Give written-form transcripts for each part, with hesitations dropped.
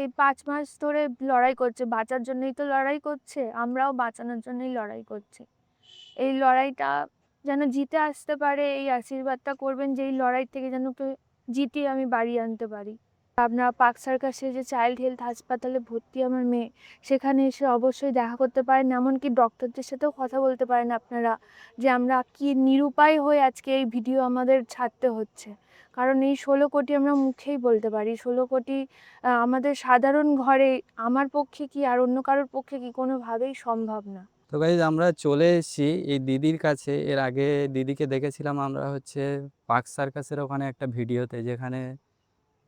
এই ৫ মাস ধরে লড়াই করছে। বাঁচার জন্যই তো লড়াই করছে। আমরাও বাঁচানোর জন্যই লড়াই করছি। এই লড়াইটা যেন জিতে আসতে পারে, এই আশীর্বাদটা করবেন যে এই লড়াই থেকে যেন জিতিয়ে আমি বাড়ি আনতে পারি। আপনারা পার্ক সার্কাসে যে চাইল্ড হেলথ হাসপাতালে ভর্তি আমার মেয়ে, সেখানে এসে অবশ্যই দেখা করতে পারেন। এমনকি ডক্টরদের সাথেও কথা বলতে পারেন আপনারা, যে আমরা কি নিরুপায় হয়ে আজকে এই ভিডিও আমাদের ছাড়তে হচ্ছে। কারণ এই ১৬ কোটি আমরা মুখেই বলতে পারি। ১৬ কোটি আমাদের সাধারণ ঘরে আমার পক্ষে কি আর অন্য কারোর পক্ষে কি কোনোভাবেই সম্ভব না। তো গাইজ আমরা চলে এসেছি এই দিদির কাছে। এর আগে দিদিকে দেখেছিলাম আমরা পার্ক সার্কাসের ওখানে একটা ভিডিওতে, যেখানে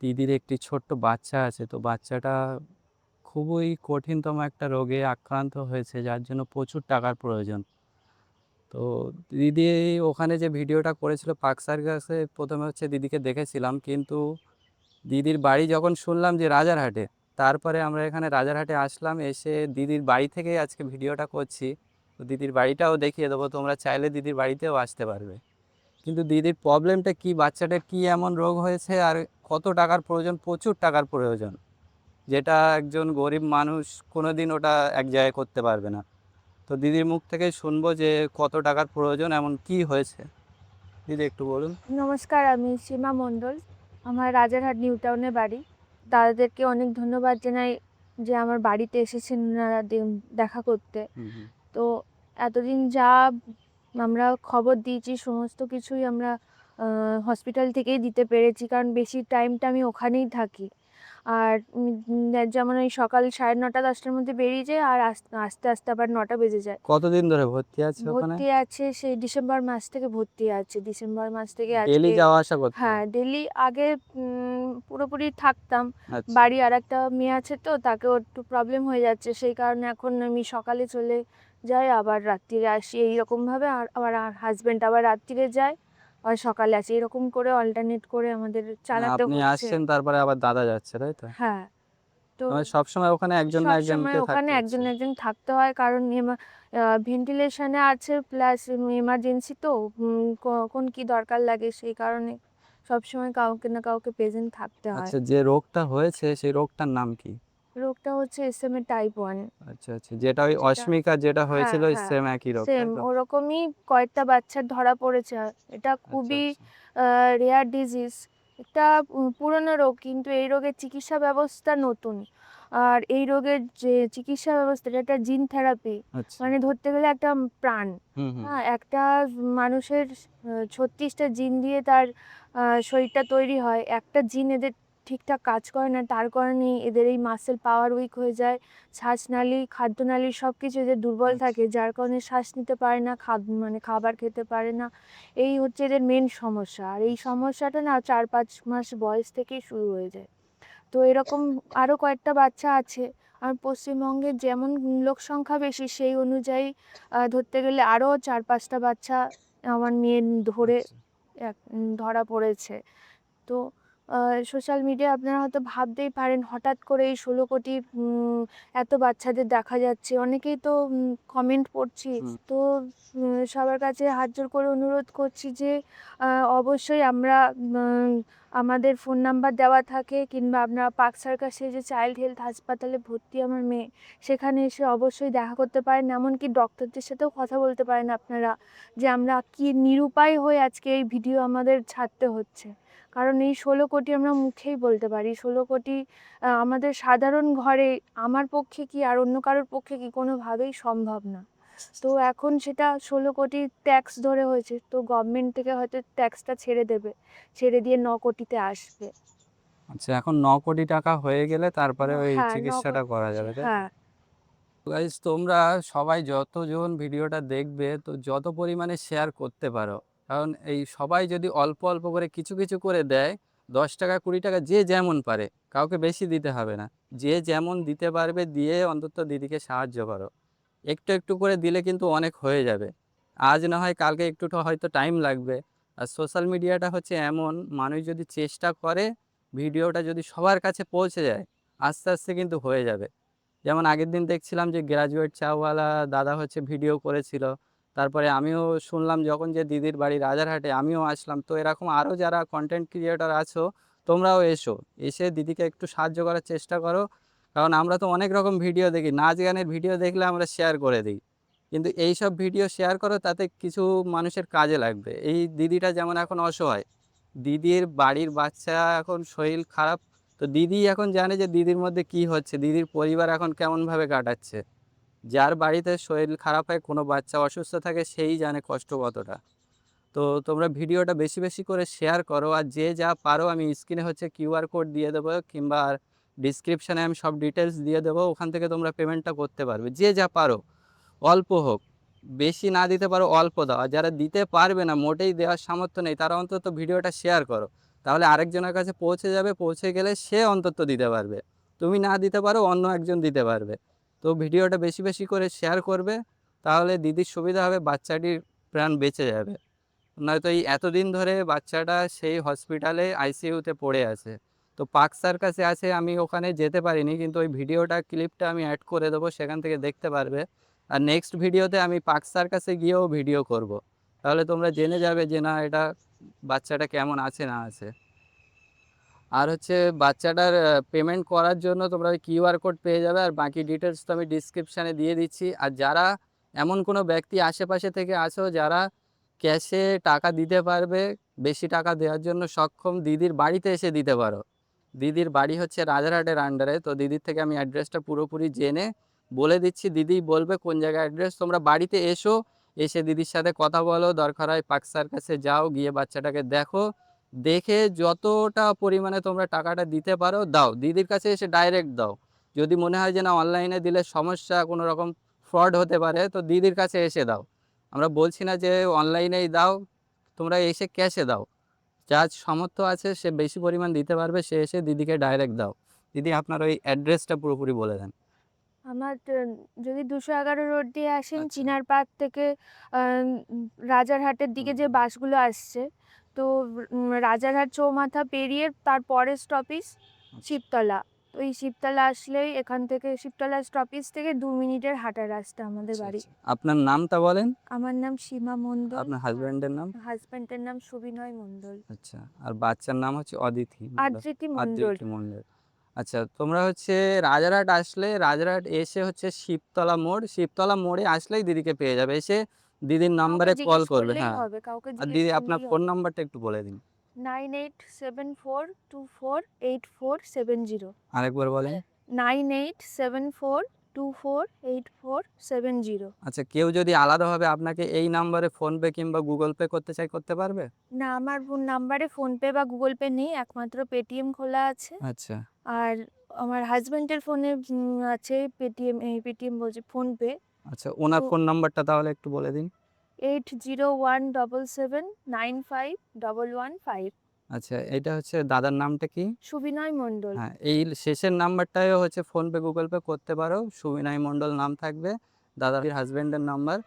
দিদির একটি ছোট্ট বাচ্চা আছে। তো বাচ্চাটা খুবই কঠিনতম একটা রোগে আক্রান্ত হয়েছে, যার জন্য প্রচুর টাকার প্রয়োজন। তো দিদি ওখানে যে ভিডিওটা করেছিল পার্ক সার্কাসে, প্রথমে দিদিকে দেখেছিলাম, কিন্তু দিদির বাড়ি যখন শুনলাম যে রাজারহাটে, তারপরে আমরা এখানে রাজারহাটে আসলাম। এসে দিদির বাড়ি থেকেই আজকে ভিডিওটা করছি। তো দিদির বাড়িটাও দেখিয়ে দেবো, তোমরা চাইলে দিদির বাড়িতেও আসতে পারবে। কিন্তু দিদির প্রবলেমটা কি, বাচ্চাটার কি এমন রোগ হয়েছে আর কত টাকার প্রয়োজন? প্রচুর টাকার প্রয়োজন, যেটা একজন গরিব মানুষ কোনোদিন ওটা এক জায়গায় করতে পারবে না। তো দিদির মুখ থেকে শুনবো যে কত টাকার প্রয়োজন, এমন কি হয়েছে। দিদি একটু বলুন। নমস্কার, আমি সীমা মণ্ডল। আমার রাজারহাট নিউ টাউনে বাড়ি। দাদাদেরকে অনেক ধন্যবাদ জানাই যে আমার বাড়িতে এসেছেন ওনারা দেখা করতে। হুম হুম। তো এতদিন যা আমরা খবর দিয়েছি সমস্ত কিছুই আমরা হসপিটাল থেকেই দিতে পেরেছি, কারণ বেশি টাইমটা আমি ওখানেই থাকি। আর যেমন ওই সকাল ৯:৩০-১০টার মধ্যে বেরিয়ে যাই, আর আস্তে আস্তে আবার ৯টা বেজে যায়। কতদিন ধরে ভর্তি আছে ওখানে? ভর্তি আছে সেই ডিসেম্বর মাস থেকে ভর্তি আছে। ডিসেম্বর মাস থেকে ডেলি আজকে। যাওয়া আসা করতে হ্যাঁ, হয়? ডেইলি আগে পুরোপুরি থাকতাম। আচ্ছা। বাড়ি আরেকটা মেয়ে আছে, তো তাকেও একটু প্রবলেম হয়ে যাচ্ছে। সেই কারণে এখন আমি সকালে চলে যাই, আবার রাত্তিরে আসি এইরকমভাবে। আর আবার হাসব্যান্ড আবার রাত্তিরে যায়, আর সকালে আসে। এরকম করে অল্টারনেট করে আমাদের মানে চালাতে আপনি হচ্ছে। আসছেন, তারপরে আবার দাদা যাচ্ছে, তাই তো? হ্যাঁ, তো মানে সবসময় ওখানে একজন না সবসময় একজনকে ওখানে থাকতে হচ্ছে? একজন একজন থাকতে হয়, কারণ ভেন্টিলেশনে আছে, প্লাস এমার্জেন্সি তো কখন কি দরকার লাগে, সেই কারণে সবসময় কাউকে না কাউকে প্রেজেন্ট থাকতে হয়। আচ্ছা, যে রোগটা হয়েছে সেই রোগটার নাম কি? রোগটা হচ্ছে SMA টাইপ 1। আচ্ছা আচ্ছা, যেটা ওই যেটা, অস্মিকা যেটা হ্যাঁ হয়েছিল, ওই হ্যাঁ, সেম একই রোগ, সেম তাই তো? ওরকমই কয়েকটা বাচ্চার ধরা পড়েছে। এটা আচ্ছা খুবই আচ্ছা। Rare disease. এটা পুরনো রোগ, কিন্তু এই রোগের চিকিৎসা ব্যবস্থা নতুন। আর এই রোগের যে চিকিৎসা ব্যবস্থা, এটা একটা জিন থেরাপি। আচ্ছা। মানে ধরতে গেলে একটা প্রাণ। হুম হুম। হ্যাঁ, একটা মানুষের ৩৬টা জিন দিয়ে তার শরীরটা তৈরি হয়। একটা জিন এদের ঠিকঠাক কাজ করে না, তার কারণেই এদের এই মাসেল পাওয়ার উইক হয়ে যায়। শ্বাসনালী, খাদ্যনালী সবকিছু এদের দুর্বল আচ্ছা থাকে, যার কারণে শ্বাস নিতে পারে না, মানে খাবার খেতে পারে না। এই হচ্ছে এদের মেন সমস্যা। আর এই আচ্ছা। সমস্যাটা না ৪-৫ মাস বয়স থেকেই শুরু হয়ে যায়। তো এরকম আরও কয়েকটা বাচ্চা আছে। আর পশ্চিমবঙ্গের যেমন লোক সংখ্যা বেশি, সেই অনুযায়ী ধরতে গেলে আরও ৪-৫টা বাচ্চা আমার মেয়ে ধরে আচ্ছা। ধরা পড়েছে। তো সোশ্যাল মিডিয়ায় আপনারা হয়তো ভাবতেই পারেন, হঠাৎ করে এই ১৬ কোটি এত বাচ্চাদের দেখা যাচ্ছে। অনেকেই তো কমেন্ট পড়ছি। হুম। তো সবার কাছে হাত জোড় করে অনুরোধ করছি যে আ অবশ্যই আমরা উম আমাদের ফোন নাম্বার দেওয়া থাকে, কিংবা আপনারা পার্ক সার্কাসে যে চাইল্ড হেলথ হাসপাতালে ভর্তি আমার মেয়ে, সেখানে এসে অবশ্যই দেখা করতে পারেন। এমনকি ডক্টরদের সাথেও কথা বলতে পারেন আপনারা, যে আমরা কি নিরুপায় হয়ে আজকে এই ভিডিও আমাদের ছাড়তে হচ্ছে। কারণ এই ১৬ কোটি আমরা মুখেই বলতে পারি। ১৬ কোটি আমাদের সাধারণ ঘরে আমার পক্ষে কি আর অন্য কারোর পক্ষে কি কোনোভাবেই সম্ভব না। তো এখন সেটা ১৬ কোটি ট্যাক্স ধরে হয়েছে। তো গভর্নমেন্ট থেকে হয়তো ট্যাক্সটা ছেড়ে দেবে। ছেড়ে দিয়ে ৯ কোটিতে আসবে। আচ্ছা, এখন ৯ কোটি টাকা হয়ে গেলে তারপরে ওই হ্যাঁ, ৯ চিকিৎসাটা কোটি। করা যাবে, তাই তো? হ্যাঁ। গাইজ তোমরা সবাই যতজন ভিডিওটা দেখবে, তো যত পরিমাণে শেয়ার করতে পারো। কারণ এই সবাই যদি অল্প অল্প করে কিছু কিছু করে দেয়, 10 টাকা 20 টাকা যে যেমন পারে, কাউকে বেশি দিতে হবে না। যে যেমন দিতে পারবে দিয়ে অন্তত দিদিকে সাহায্য করো। একটু একটু করে দিলে কিন্তু অনেক হয়ে যাবে। আজ না হয় কালকে, একটু হয়তো টাইম লাগবে। আর সোশ্যাল মিডিয়াটা এমন, মানুষ যদি চেষ্টা করে, ভিডিওটা যদি সবার কাছে পৌঁছে যায়, আস্তে আস্তে কিন্তু হয়ে যাবে। যেমন আগের দিন দেখছিলাম যে গ্র্যাজুয়েট চাওয়ালা দাদা ভিডিও করেছিল। তারপরে আমিও শুনলাম যখন যে দিদির বাড়ি রাজারহাটে, আমিও আসলাম। তো এরকম আরও যারা কন্টেন্ট ক্রিয়েটর আছো, তোমরাও এসো, এসে দিদিকে একটু সাহায্য করার চেষ্টা করো। কারণ আমরা তো অনেক রকম ভিডিও দেখি, নাচ গানের ভিডিও দেখলে আমরা শেয়ার করে দিই। কিন্তু এইসব ভিডিও শেয়ার করো, তাতে কিছু মানুষের কাজে লাগবে। এই দিদিটা যেমন এখন অসহায়, দিদির বাড়ির বাচ্চা এখন শরীর খারাপ, তো দিদি এখন জানে যে দিদির মধ্যে কি হচ্ছে, দিদির পরিবার এখন কেমনভাবে কাটাচ্ছে। যার বাড়িতে শরীর খারাপ হয়, কোনো বাচ্চা অসুস্থ থাকে, সেই জানে কষ্ট কতটা। তো তোমরা ভিডিওটা বেশি বেশি করে শেয়ার করো, আর যে যা পারো আমি স্ক্রিনে হচ্ছে কিউআর কোড দিয়ে দেবো, কিংবা ডিসক্রিপশানে আমি সব ডিটেলস দিয়ে দেবো, ওখান থেকে তোমরা পেমেন্টটা করতে পারবে। যে যা পারো, অল্প হোক, বেশি না দিতে পারো অল্প দাও। আর যারা দিতে পারবে না, মোটেই দেওয়ার সামর্থ্য নেই, তারা অন্তত ভিডিওটা শেয়ার করো। তাহলে আরেকজনের কাছে পৌঁছে যাবে, পৌঁছে গেলে সে অন্তত দিতে পারবে। তুমি না দিতে পারো, অন্য একজন দিতে পারবে। তো ভিডিওটা বেশি বেশি করে শেয়ার করবে, তাহলে দিদির সুবিধা হবে, বাচ্চাটির প্রাণ বেঁচে যাবে। নয়তো এই এতদিন ধরে বাচ্চাটা সেই হসপিটালে আইসিইউতে পড়ে আছে। তো পার্ক সার্কাসে আছে, আমি ওখানে যেতে পারিনি, কিন্তু ওই ভিডিওটা ক্লিপটা আমি অ্যাড করে দেবো, সেখান থেকে দেখতে পারবে। আর নেক্সট ভিডিওতে আমি পার্ক সার্কাসে গিয়েও ভিডিও করব। তাহলে তোমরা জেনে যাবে যে না, এটা বাচ্চাটা কেমন আছে না আছে। আর হচ্ছে বাচ্চাটার পেমেন্ট করার জন্য তোমরা ওই কিউআর কোড পেয়ে যাবে, আর বাকি ডিটেলস তো আমি ডিসক্রিপশানে দিয়ে দিচ্ছি। আর যারা এমন কোনো ব্যক্তি আশেপাশে থেকে আছো যারা ক্যাশে টাকা দিতে পারবে, বেশি টাকা দেওয়ার জন্য সক্ষম, দিদির বাড়িতে এসে দিতে পারো। দিদির বাড়ি হচ্ছে রাজারহাটের আন্ডারে। তো দিদির থেকে আমি অ্যাড্রেসটা পুরোপুরি জেনে বলে দিচ্ছি, দিদি বলবে কোন জায়গায় অ্যাড্রেস। তোমরা বাড়িতে এসো, এসে দিদির সাথে কথা বলো, দরকার হয় পার্ক সার্কাসে যাও, গিয়ে বাচ্চাটাকে দেখো, দেখে যতটা পরিমাণে তোমরা টাকাটা দিতে পারো দাও, দিদির কাছে এসে ডাইরেক্ট দাও। যদি মনে হয় যে না, অনলাইনে দিলে সমস্যা, কোনো রকম ফ্রড হতে পারে, তো দিদির কাছে এসে দাও। আমরা বলছি না যে অনলাইনেই দাও, তোমরা এসে ক্যাশে দাও। যার সামর্থ্য আছে সে বেশি পরিমাণ দিতে পারবে, সে এসে দিদিকে ডাইরেক্ট দাও। দিদি আপনার ওই অ্যাড্রেসটা পুরোপুরি বলে দেন। আমার যদি 211 রোড দিয়ে আসেন, আচ্ছা, চিনার পার্ক থেকে রাজারহাটের দিকে হুম, যে বাসগুলো আসছে, তো রাজারহাট চৌমাথা পেরিয়ে তার পরের স্টপেজ আচ্ছা, শিবতলা। তো এই শিবতলা আসলেই এখান থেকে, শিবতলা স্টপেজ থেকে 2 মিনিটের হাঁটার রাস্তা আমাদের আচ্ছা, বাড়ি। আচ্ছা। আপনার নামটা বলেন। আমার নাম সীমা মণ্ডল। আপনার আর হাজব্যান্ডের নাম? হাজব্যান্ডের নাম সুবিনয় মণ্ডল। আচ্ছা। আর বাচ্চার নাম হচ্ছে অদিতি মণ্ডল? আদ্রিতি মণ্ডল। আদ্রিতি মণ্ডল। আচ্ছা, তোমরা হচ্ছে রাজারহাট আসলে, রাজারহাট এসে হচ্ছে শিবতলা মোড়, শিবতলা মোড়ে আসলেই দিদিকে পেয়ে যাবে। এসে দিদির কাউকে নাম্বারে কল জিজ্ঞেস করবে। করলেই হ্যাঁ। হবে, কাউকে আর জিজ্ঞেস দিদি আপনার করলেই ফোন হবে। নাম্বারটা একটু বলে দিন। 9874248470। আরেকবার বলেন। 9874248470। আচ্ছা, কেউ যদি আলাদাভাবে আপনাকে এই নাম্বারে ফোনপে কিংবা গুগল পে করতে চায়, করতে পারবে? না, আমার নাম্বারে ফোনপে বা গুগল পে নেই, একমাত্র পেটিএম খোলা আছে। আচ্ছা, আর আমার হাজব্যান্ডের ফোনে আছে পেটিএম, এই পেটিএম বলছি, ফোনপে। আচ্ছা, তো ওনার ফোন নাম্বারটা তাহলে একটু বলে দিন। 8017795115। আচ্ছা, এটা হচ্ছে দাদার নামটা কি? সুবিনয় মণ্ডল। হ্যাঁ, এই শেষের নাম্বারটাও হচ্ছে ফোনপে গুগল পে করতে পারো, সুবিনয় মণ্ডল নাম থাকবে, দাদার হাজব্যান্ডের নাম্বার।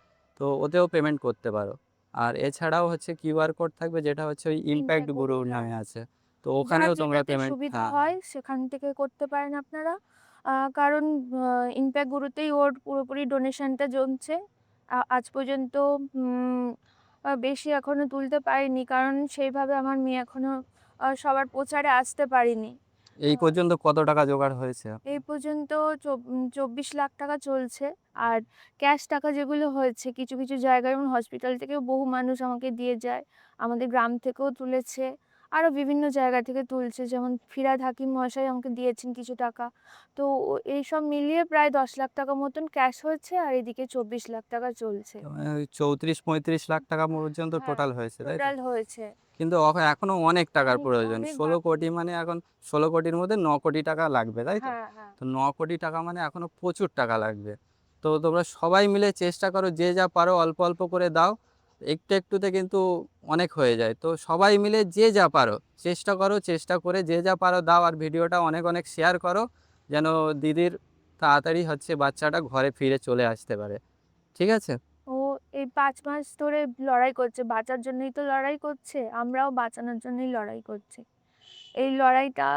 তো ওতেও পেমেন্ট করতে পারো। আর এছাড়াও হচ্ছে কিউআর কোড থাকবে, যেটা হচ্ছে ওই ইমপ্যাক্ট ইনপ্যাক্ট গুরু গুরু, হ্যাঁ। নামে আছে। তো যার ওখানেও তোমরা যেটাতে পেমেন্ট, সুবিধা হ্যাঁ, হয় সেখান থেকে করতে পারেন আপনারা। কারণ ইমপ্যাক্ট গুরুতেই ওর পুরোপুরি ডোনেশনটা জমছে। আজ পর্যন্ত উম, বেশি এখনো তুলতে পারিনি, কারণ সেইভাবে আমার মেয়ে এখনো সবার প্রচারে আসতে পারিনি। এই আহ, পর্যন্ত কত টাকা জোগাড় হয়েছে এই আপনার? পর্যন্ত 24 লাখ টাকা চলছে। আর ক্যাশ টাকা যেগুলো হয়েছে, কিছু কিছু জায়গায়, যেমন হসপিটাল থেকেও বহু মানুষ আমাকে দিয়ে যায়, আমাদের গ্রাম থেকেও তুলেছে, আরও বিভিন্ন জায়গা থেকে তুলছে, যেমন ফিরহাদ হাকিম মহাশয় আমাকে দিয়েছেন কিছু টাকা। তো এইসব মিলিয়ে প্রায় 10 লাখ টাকা মতন ক্যাশ হয়েছে, আর এদিকে 24 লাখ টাকা চলছে। তো ওই 34-35 লাখ টাকা পর্যন্ত হ্যাঁ, টোটাল হয়েছে, তাই তো? টোটাল হয়েছে। কিন্তু এখনো অনেক টাকার অনেক প্রয়োজন। অনেক ১৬ বাকি। কোটি মানে এখন ১৬ কোটির মধ্যে ৯ কোটি টাকা লাগবে, তাই তো? হ্যাঁ, হ্যাঁ। তো ৯ কোটি টাকা মানে এখনো প্রচুর টাকা লাগবে। তো তোমরা সবাই মিলে চেষ্টা করো, যে যা পারো অল্প অল্প করে দাও। একটু একটুতে কিন্তু অনেক হয়ে যায়। তো সবাই মিলে যে যা পারো চেষ্টা করো, চেষ্টা করে যে যা পারো দাও। আর ভিডিওটা অনেক অনেক শেয়ার করো, যেন দিদির তাড়াতাড়ি হচ্ছে বাচ্চাটা ঘরে ফিরে চলে আসতে পারে। ঠিক আছে? ও এই 5 মাস ধরে লড়াই করছে, বাঁচার জন্যই তো লড়াই করছে, আমরাও বাঁচানোর জন্যই লড়াই করছি। এই লড়াইটা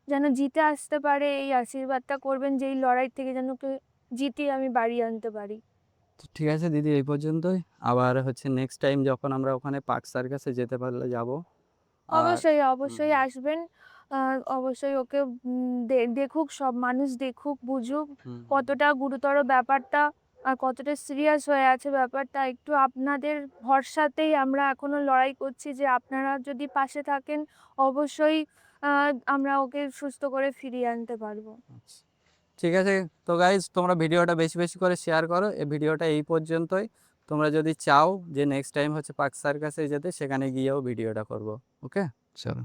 যেন জিতে আসতে পারে, এই আশীর্বাদটা করবেন যে এই লড়াই থেকে যেন জিতিয়ে আমি বাড়ি আনতে পারি। তো ঠিক আছে দিদি, এই পর্যন্তই। আবার হচ্ছে নেক্সট টাইম যখন আমরা ওখানে পার্ক সার্কাসে যেতে পারলে যাব। আর অবশ্যই হুম, অবশ্যই হুম। আসবেন। অবশ্যই ওকে দেখুক, সব মানুষ দেখুক, বুঝুক হুম, কতটা গুরুতর ব্যাপারটা আর কতটা সিরিয়াস হয়ে আছে ব্যাপারটা। একটু আপনাদের ভরসাতেই আমরা এখনো লড়াই করছি যে আপনারা যদি পাশে থাকেন অবশ্যই আমরা ওকে সুস্থ করে ফিরিয়ে আনতে পারবো। আচ্ছা। ঠিক আছে। তো গাইজ তোমরা ভিডিওটা বেশি বেশি করে শেয়ার করো। এই ভিডিওটা এই পর্যন্তই। তোমরা যদি চাও যে নেক্সট টাইম হচ্ছে পার্ক সার্কাসে যেতে, সেখানে গিয়েও ভিডিওটা করব। ওকে, চলো।